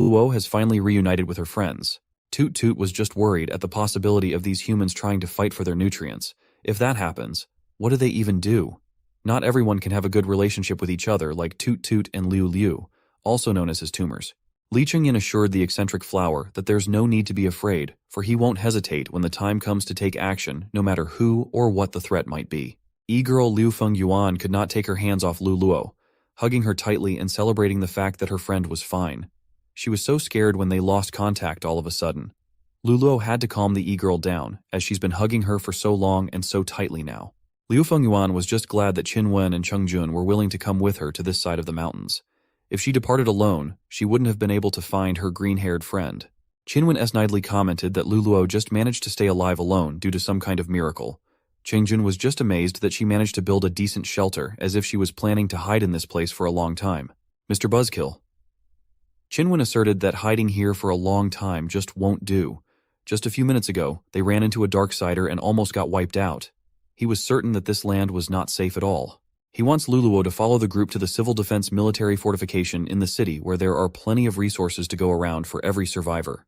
Luo has finally reunited with her friends. Toot Toot was just worried at the possibility of these humans trying to fight for their nutrients. If that happens, what do they even do? Not everyone can have a good relationship with each other like Toot Toot and Liu Liu, also known as his tumors. Li Chengyin assured the eccentric flower that there's no need to be afraid, for he won't hesitate when the time comes to take action, no matter who or what the threat might be. E-girl Liu Fengyuan could not take her hands off Lu Luo, hugging her tightly and celebrating the fact that her friend was fine. She was so scared when they lost contact all of a sudden. Lu Luo had to calm the e-girl down, as she's been hugging her for so long and so tightly now. Liu Fengyuan was just glad that Qin Wen and Cheng Jun were willing to come with her to this side of the mountains. If she departed alone, she wouldn't have been able to find her green-haired friend. Qin Wen snidely commented that Lu Luo just managed to stay alive alone due to some kind of miracle. Cheng Jun was just amazed that she managed to build a decent shelter as if she was planning to hide in this place for a long time. Mr. Buzzkill. Qin Wen asserted that hiding here for a long time just won't do. Just a few minutes ago, they ran into a Darksider and almost got wiped out. He was certain that this land was not safe at all. He wants Lu Luo to follow the group to the civil defense military fortification in the city where there are plenty of resources to go around for every survivor.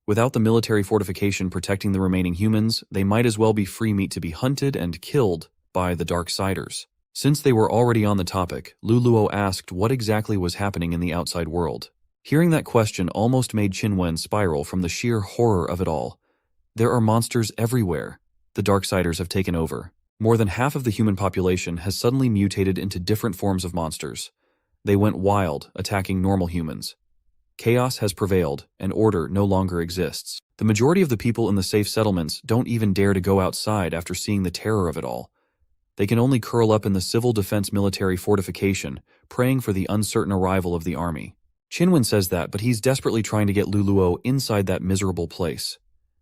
Without the military fortification protecting the remaining humans, they might as well be free meat to be hunted and killed by the Darksiders. Since they were already on the topic, Lu Luo asked what exactly was happening in the outside world. Hearing that question almost made Qin Wen spiral from the sheer horror of it all. There are monsters everywhere. The Darksiders have taken over. More than half of the human population has suddenly mutated into different forms of monsters. They went wild, attacking normal humans. Chaos has prevailed, and order no longer exists. The majority of the people in the safe settlements don't even dare to go outside after seeing the terror of it all. They can only curl up in the civil defense military fortification, praying for the uncertain arrival of the army. Qin Wen says that, but he's desperately trying to get Lu Luo inside that miserable place,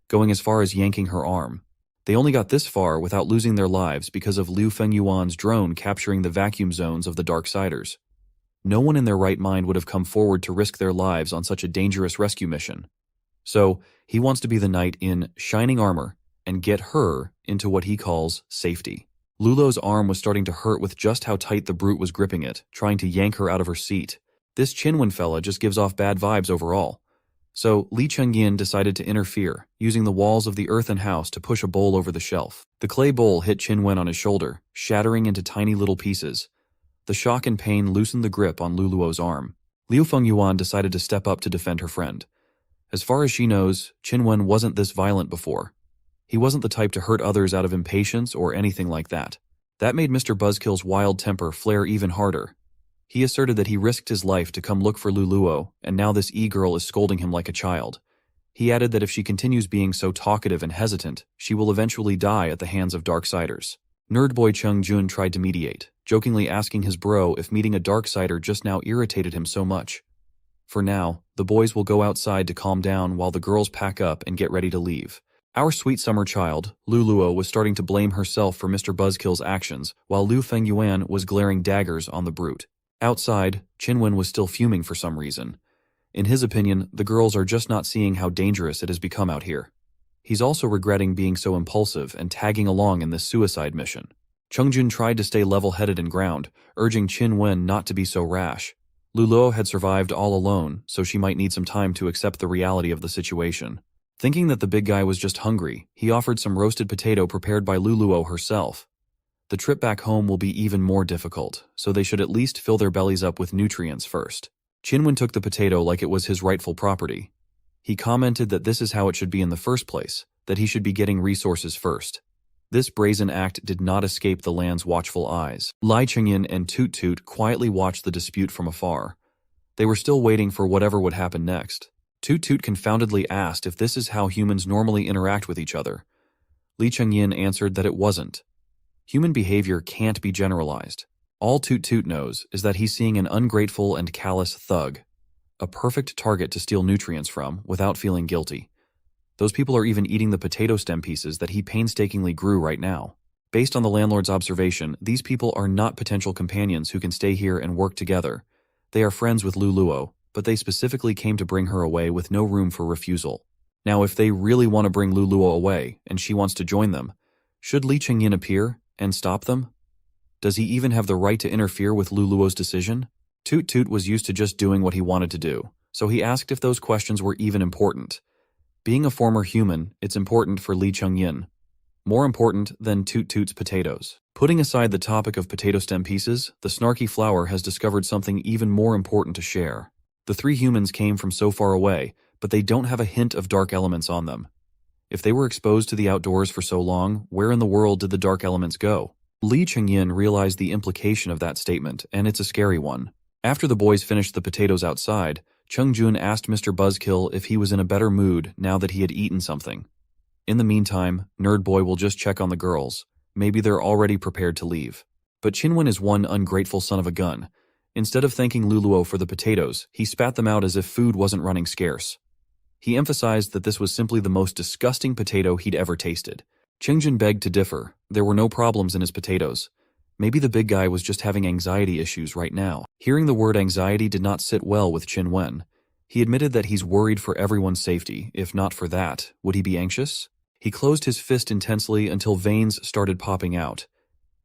going as far as yanking her arm. They only got this far without losing their lives because of Liu Fengyuan's drone capturing the vacuum zones of the Darksiders. No one in their right mind would have come forward to risk their lives on such a dangerous rescue mission. So, he wants to be the knight in shining armor and get her into what he calls safety. Lu Luo's arm was starting to hurt with just how tight the brute was gripping it, trying to yank her out of her seat. This Qin Wen fella just gives off bad vibes overall. So, Li Chengyin decided to interfere, using the walls of the earthen house to push a bowl over the shelf. The clay bowl hit Qin Wen on his shoulder, shattering into tiny little pieces. The shock and pain loosened the grip on Lu Luo's arm. Liu Fengyuan decided to step up to defend her friend. As far as she knows, Qin Wen wasn't this violent before. He wasn't the type to hurt others out of impatience or anything like that. That made Mr. Buzzkill's wild temper flare even harder. He asserted that he risked his life to come look for Lu Luo, and now this e-girl is scolding him like a child. He added that if she continues being so talkative and hesitant, she will eventually die at the hands of Darksiders. Nerdboy Cheng Jun tried to mediate, jokingly asking his bro if meeting a Darksider just now irritated him so much. For now, the boys will go outside to calm down while the girls pack up and get ready to leave. Our sweet summer child, Lu Luo, was starting to blame herself for Mr. Buzzkill's actions, while Liu Fengyuan was glaring daggers on the brute. Outside, Qin Wen was still fuming for some reason. In his opinion, the girls are just not seeing how dangerous it has become out here. He's also regretting being so impulsive and tagging along in this suicide mission. Cheng-jun tried to stay level-headed and ground, urging Qin Wen not to be so rash. Lu Luo had survived all alone, so she might need some time to accept the reality of the situation. Thinking that the big guy was just hungry, he offered some roasted potato prepared by Lu Luo herself. The trip back home will be even more difficult, so they should at least fill their bellies up with nutrients first. Qin Wen took the potato like it was his rightful property. He commented that this is how it should be in the first place, that he should be getting resources first. This brazen act did not escape the land's watchful eyes. Lai Chengyin and Toot Toot quietly watched the dispute from afar. They were still waiting for whatever would happen next. Toot Toot confoundedly asked if this is how humans normally interact with each other. Li Chengyin answered that it wasn't. Human behavior can't be generalized. All Toot Toot knows is that he's seeing an ungrateful and callous thug, a perfect target to steal nutrients from without feeling guilty. Those people are even eating the potato stem pieces that he painstakingly grew right now. Based on the landlord's observation, these people are not potential companions who can stay here and work together. They are friends with Lu Luo, but they specifically came to bring her away with no room for refusal. Now, if they really want to bring Lu Luo away and she wants to join them, should Li Chengyin appear and stop them? Does he even have the right to interfere with Lu Luo's decision? Toot Toot was used to just doing what he wanted to do, so he asked if those questions were even important. Being a former human, it's important for Lee Chung-yin. More important than Toot Toot's potatoes. Putting aside the topic of potato stem pieces, the snarky flower has discovered something even more important to share. The three humans came from so far away, but they don't have a hint of dark elements on them. If they were exposed to the outdoors for so long, where in the world did the dark elements go? Lee Chung-yin realized the implication of that statement, and it's a scary one. After the boys finished the potatoes outside, Chung-jun asked Mr. Buzzkill if he was in a better mood now that he had eaten something. In the meantime, Nerd Boy will just check on the girls. Maybe they're already prepared to leave. But Chinwen is one ungrateful son of a gun. Instead of thanking Luluo for the potatoes, he spat them out as if food wasn't running scarce. He emphasized that this was simply the most disgusting potato he'd ever tasted. Chingjun begged to differ. There were no problems in his potatoes. Maybe the big guy was just having anxiety issues right now. Hearing the word anxiety did not sit well with Chinwen. He admitted that he's worried for everyone's safety. If not for that, would he be anxious? He closed his fist intensely until veins started popping out.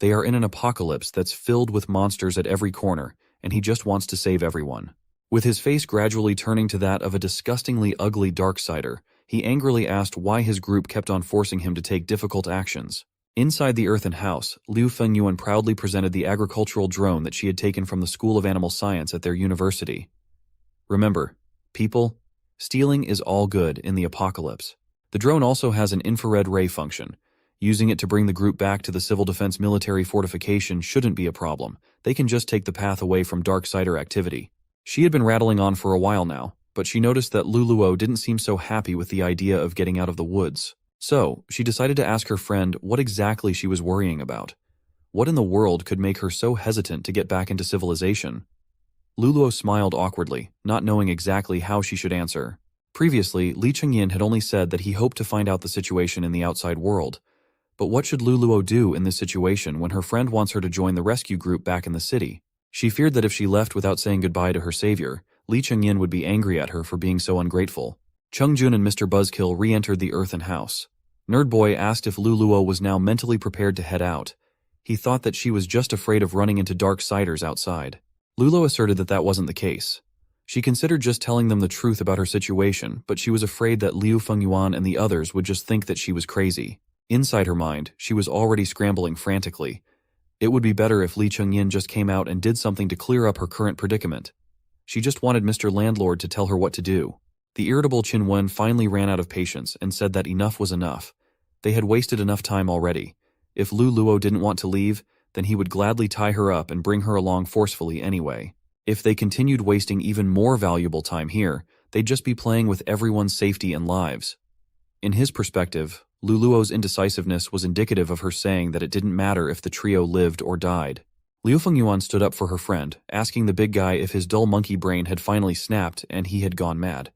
They are in an apocalypse that's filled with monsters at every corner, and he just wants to save everyone. With his face gradually turning to that of a disgustingly ugly Darksider, he angrily asked why his group kept on forcing him to take difficult actions. Inside the earthen house, Liu Fengyuan proudly presented the agricultural drone that she had taken from the School of Animal Science at their university. Remember, people, stealing is all good in the apocalypse. The drone also has an infrared ray function. Using it to bring the group back to the civil defense military fortification shouldn't be a problem. They can just take the path away from Darksider activity. She had been rattling on for a while now, but she noticed that Luluo didn't seem so happy with the idea of getting out of the woods. So, she decided to ask her friend what exactly she was worrying about. What in the world could make her so hesitant to get back into civilization? Luluo smiled awkwardly, not knowing exactly how she should answer. Previously, Lee Chung-yin had only said that he hoped to find out the situation in the outside world. But what should Luluo do in this situation when her friend wants her to join the rescue group back in the city? She feared that if she left without saying goodbye to her savior, Lee Chung-yin would be angry at her for being so ungrateful. Chung-jun and Mr. Buzzkill re-entered the earthen house. Nerd Boy asked if Luluo was now mentally prepared to head out. He thought that she was just afraid of running into Darksiders outside. Luluo asserted that that wasn't the case. She considered just telling them the truth about her situation, but she was afraid that Liu Fengyuan and the others would just think that she was crazy. Inside her mind, she was already scrambling frantically. It would be better if Lee Chung-yin just came out and did something to clear up her current predicament. She just wanted Mr. Landlord to tell her what to do. The irritable Chin-wen finally ran out of patience and said that enough was enough. They had wasted enough time already. If Lu Luo didn't want to leave, then he would gladly tie her up and bring her along forcefully anyway. If they continued wasting even more valuable time here, they'd just be playing with everyone's safety and lives. In his perspective, Luluo's indecisiveness was indicative of her saying that it didn't matter if the trio lived or died. Liu Fengyuan stood up for her friend, asking the big guy if his dull monkey brain had finally snapped and he had gone mad.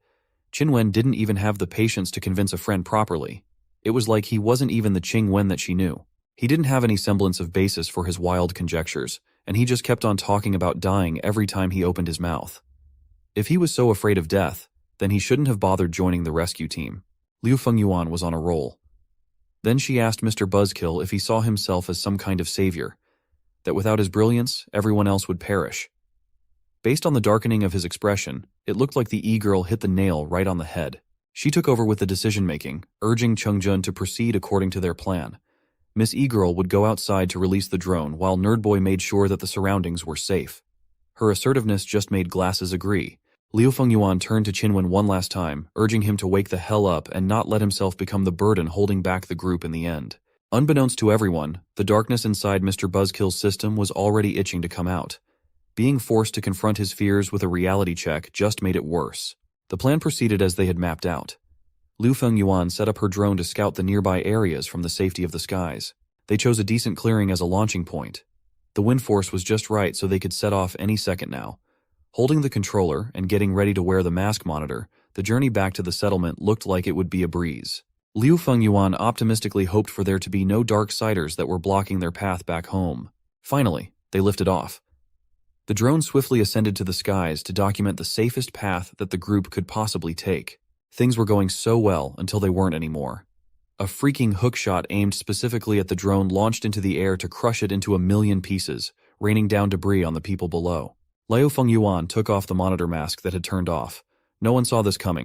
Qin-wen didn't even have the patience to convince a friend properly. It was like he wasn't even the Qing-wen that she knew. He didn't have any semblance of basis for his wild conjectures, and he just kept on talking about dying every time he opened his mouth. If he was so afraid of death, then he shouldn't have bothered joining the rescue team. Liu Fengyuan was on a roll. Then she asked Mr. Buzzkill if he saw himself as some kind of savior, that without his brilliance, everyone else would perish. Based on the darkening of his expression, it looked like the E-girl hit the nail right on the head. She took over with the decision-making, urging Chung-jun to proceed according to their plan. Miss E-girl would go outside to release the drone while Nerdboy made sure that the surroundings were safe. Her assertiveness just made glasses agree. Liu Fengyuan turned to Qin-wen one last time, urging him to wake the hell up and not let himself become the burden holding back the group in the end. Unbeknownst to everyone, the darkness inside Mr. Buzzkill's system was already itching to come out. Being forced to confront his fears with a reality check just made it worse. The plan proceeded as they had mapped out. Liu Fengyuan set up her drone to scout the nearby areas from the safety of the skies. They chose a decent clearing as a launching point. The wind force was just right so they could set off any second now. Holding the controller and getting ready to wear the mask monitor, the journey back to the settlement looked like it would be a breeze. Liu Fengyuan optimistically hoped for there to be no Darksiders that were blocking their path back home. Finally, they lifted off. The drone swiftly ascended to the skies to document the safest path that the group could possibly take. Things were going so well until they weren't anymore. A freaking hookshot aimed specifically at the drone launched into the air to crush it into a million pieces, raining down debris on the people below. Liu Fengyuan took off the monitor mask that had turned off. No one saw this coming.